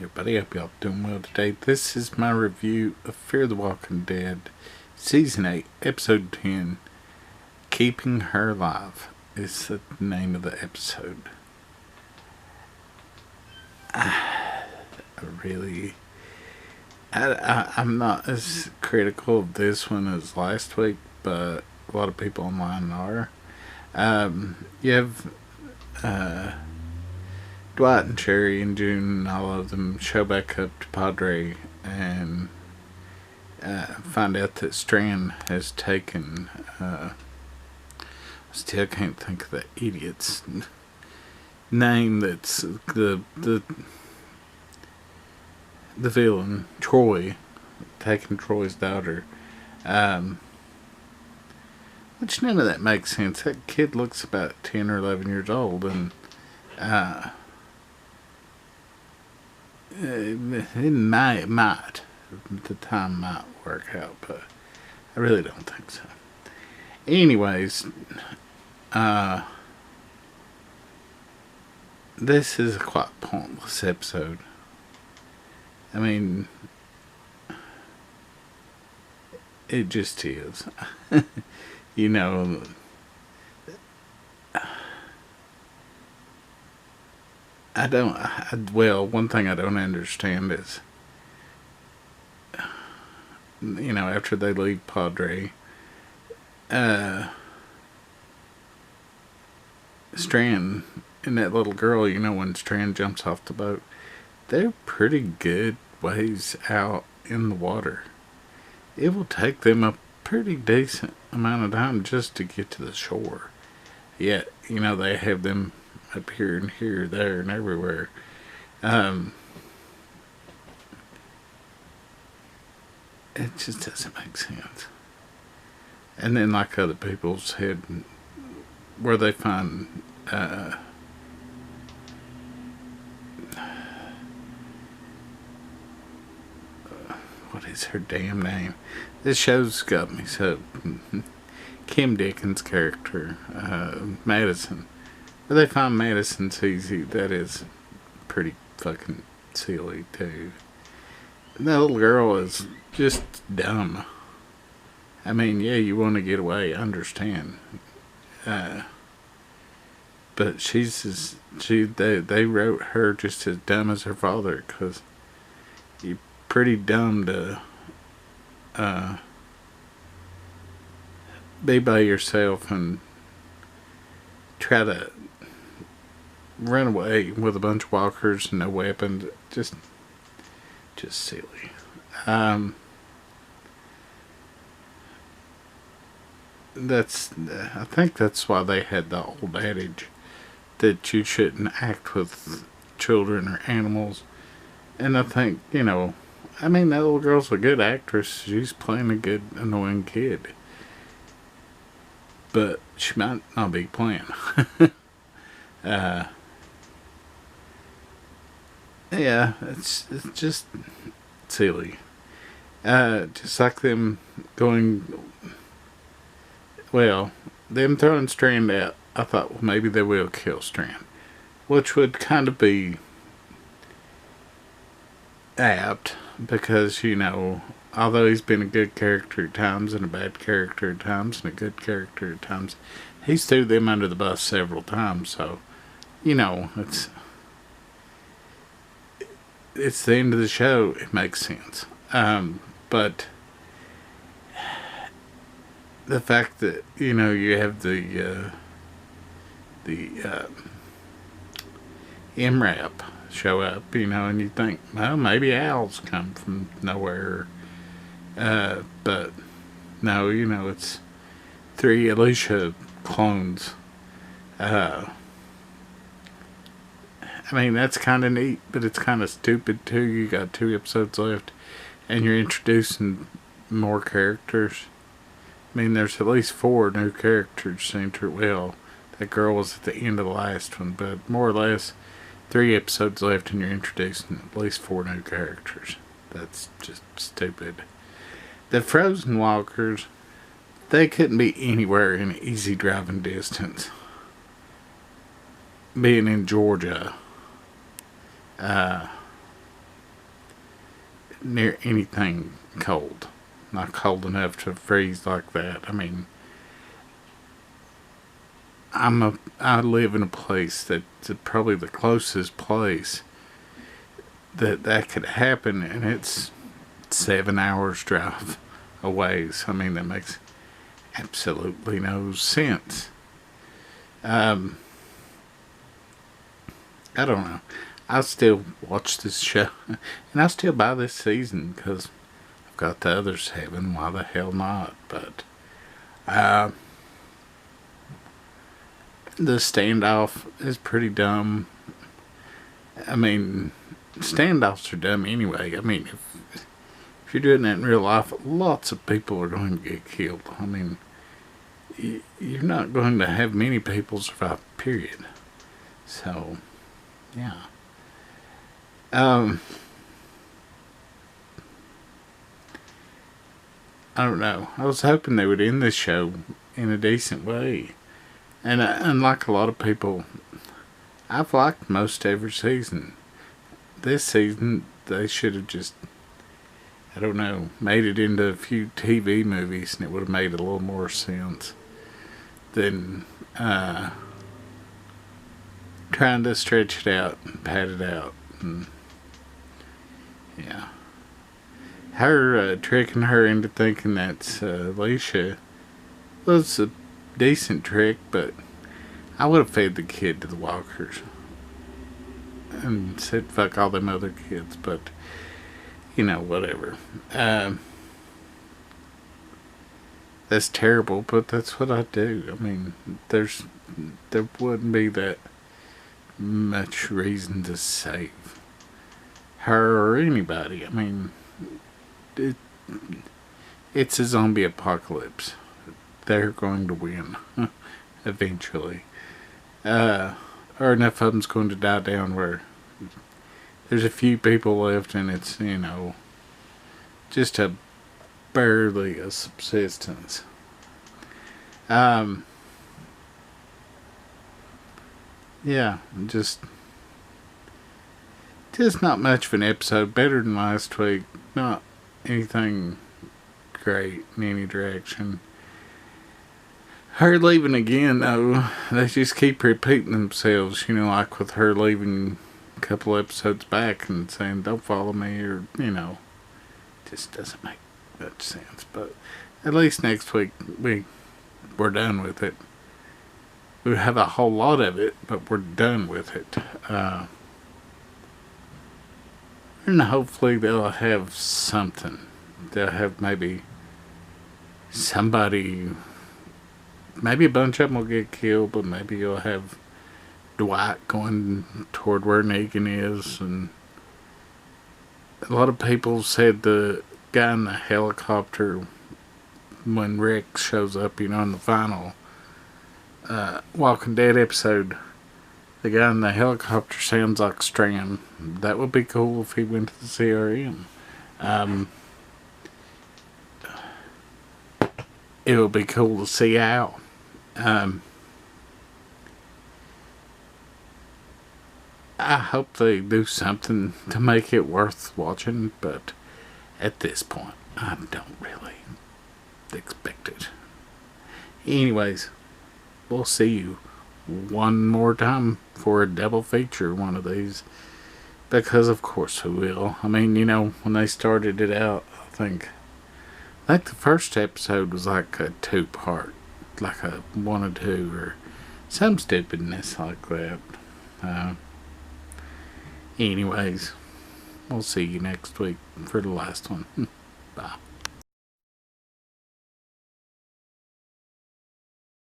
Everybody, hope y'all doing well today. This is my review of Fear the Walking Dead, Season 8, Episode 10, Keeping Her Alive is the name of the episode. I'm not as critical of this one as last week, but a lot of people online are. You have Dwight and Cherry and June and all of them show back up to Padre and find out that Strand has taken. Still can't think of the idiot's name. That's the villain, Troy, taking Troy's daughter. Which none of that makes sense. That kid looks about 10 or 11 years old, and it might, the time might work out, but I really don't think so. Anyways, this is a quite pointless episode. I mean, it just is. You know, one thing I don't understand is, you know, after they leave Padre, Strand and that little girl, you know, when Strand jumps off the boat, they're pretty good ways out in the water. It will take them a pretty decent amount of time just to get to the shore. Yet, you know, they have them up here and here, there, and everywhere. It just doesn't make sense. And then, like other people said, where they find what is her damn name? This show's got me so. Kim Dickens' character, Madison. Where they find Madison's easy, that is pretty fucking silly too. That little girl is just dumb. I mean, yeah, you want to get away, I understand. But they wrote her just as dumb as her father, because you're pretty dumb to be by yourself and try to run away with a bunch of walkers and no weapons. Just silly. I think that's why they had the old adage that you shouldn't act with children or animals. And I think, you know, I mean, that little girl's a good actress. She's playing a good, annoying kid. But she might not be playing. Yeah, it's just silly. Just like them them throwing Strand out, I thought, well, maybe they will kill Strand. Which would kind of be apt, because, you know, although he's been a good character at times and a bad character at times and a good character at times, he's threw them under the bus several times. So, you know, it's the end of the show. It makes sense. But the fact that, you know, you have the MRAP show up, you know, and you think, well, maybe owls come from nowhere. But no, you know, it's 3 Alicia clones. I mean, that's kind of neat, but it's kind of stupid too. You got 2 episodes left, and you're introducing more characters. I mean, there's at least 4 new characters. That girl was at the end of the last one, but more or less 3 episodes left, and you're introducing at least 4 new characters. That's just stupid. The frozen walkers, they couldn't be anywhere in easy driving distance. Being in Georgia, near anything cold. Not cold enough to freeze like that. I mean, I live in a place that's probably the closest place that could happen, and it's 7 hours drive away. So I mean, that makes absolutely no sense. I don't know. I still watch this show, and I still buy this season because I've got the other 7. Why the hell not? But the standoff is pretty dumb. I mean, standoffs are dumb anyway. I mean, if you're doing that in real life, lots of people are going to get killed. I mean, you're not going to have many people survive, period. So, yeah. I don't know. I was hoping they would end this show in a decent way. And unlike a lot of people, I've liked most every season. This season, they should have just, I don't know, made it into a few TV movies, and it would have made a little more sense than trying to stretch it out and pad it out. And, yeah. Her tricking her into thinking that's Alicia was a decent trick, but I would have fed the kid to the walkers and said fuck all them other kids, but you know, whatever. That's terrible, but that's what I do. I mean, there wouldn't be that much reason to save her or anybody. I mean, it's a zombie apocalypse. They're going to win eventually. Or enough of them's going to die down where there's a few people left, and it's, you know, just barely a subsistence. Yeah, just not much of an episode. Better than last week. Not anything great in any direction. Her leaving again, though, they just keep repeating themselves, you know, like with her leaving a couple episodes back and saying, don't follow me, or, you know, just doesn't make much sense. But at least next week, we're done with it. We have a whole lot of it, but we're done with it. And hopefully they'll have something. They'll have maybe somebody, maybe a bunch of them will get killed, but maybe you'll have Dwight going toward where Negan is. And a lot of people said the guy in the helicopter, when Rick shows up, you know, in the final Walking Dead episode, the guy in the helicopter sounds like Strand. That would be cool if he went to the CRM. It would be cool to see Al. I hope they do something to make it worth watching, but at this point, I don't really expect it. Anyways, we'll see you one more time for a double feature one of these, because of course we will. I mean, you know, when they started it out, I think the first episode was like a 2-part, like a 1 or 2 or some stupidness like that. Anyways, we'll see you next week for the last one. Bye.